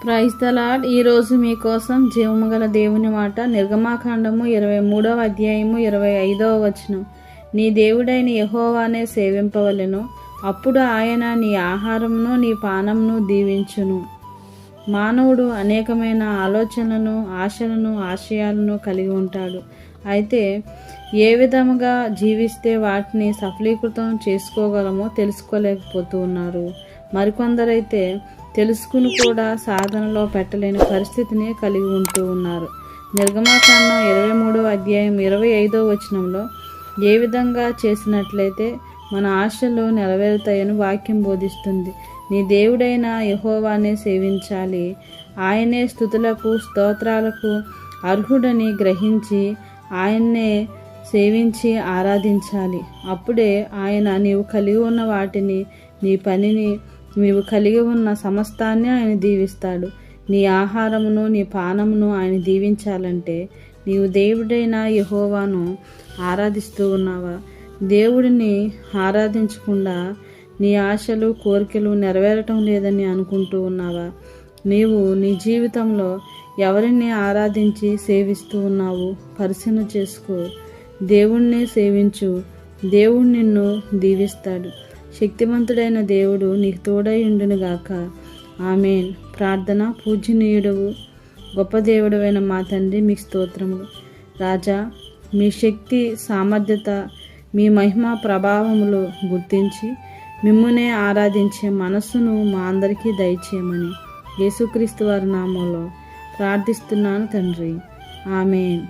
Praise the lord. ఈరోజు మీకోసం జీవము గల దేవుని మాట, నిర్గమాకాండము 23వ అధ్యాయము 25వ వచనం. నీ దేవుడైన యెహోవానే సేవింపవలెను, అప్పుడు ఆయన నీ ఆహారమును నీ పానమును దీవించును. మానవుడు అనేకమైన ఆలోచనలను, ఆశలను, ఆశయాలను కలిగి ఉంటాడు. అయితే ఏ విధముగా జీవిస్తే వాటిని సఫలీకృతం చేసుకోగలమో తెలుసుకోలేకపోతూ ఉన్నారు. మరికొందరైతే తెలుసుకుని కూడా సాధనలో పెట్టలేని పరిస్థితిని కలిగి ఉంటూ ఉన్నారు. నిర్గమాకాండం 23వ అధ్యాయం 25వ వచనంలో ఏ విధంగా చేసినట్లయితే మన ఆశలు నెరవేరుతాయని వాక్యం బోధిస్తుంది. నీ దేవుడైన యెహోవానే సేవించాలి, ఆయనే స్తుతులకు స్తోత్రాలకు అర్హుడని గ్రహించి ఆయన్నే సేవించి ఆరాధించాలి. అప్పుడే ఆయన నీవు కలిగి ఉన్న వాటిని, నీ పనిని, నీవు కలిగి ఉన్న సమస్తాన్ని ఆయన దీవిస్తాడు. నీ ఆహారమును నీ పానమును ఆయన దీవించాలంటే నీవు దేవుడైన యెహోవాను ఆరాధిస్తూ ఉన్నావా? దేవుడిని ఆరాధించకుండా నీ ఆశలు, కోరికలు నెరవేరటం లేదని అనుకుంటూ ఉన్నావా? నీవు నీ జీవితంలో ఎవరిని ఆరాధించి సేవిస్తూ ఉన్నావు పరిశీలన చేసుకో. దేవుణ్ణి సేవించు, దేవుడు నిన్ను దీవిస్తాడు. శక్తివంతుడైన దేవుడు నీకు తోడై ఉండునుగాక. ఆమేన్. ప్రార్థన. పూజ్యనీయుడవు గొప్ప దేవుడవైన మా తండ్రి, మీకు స్తోత్రములు. రాజా, మీ శక్తి సామర్థ్యత, మీ మహిమ ప్రభావములు గుర్తించి మిమ్మునే ఆరాధించే మనస్సును మా అందరికీ దయచేయమని యేసుక్రీస్తు వారి నామములో ప్రార్థిస్తున్నాను తండ్రి. ఆమేన్.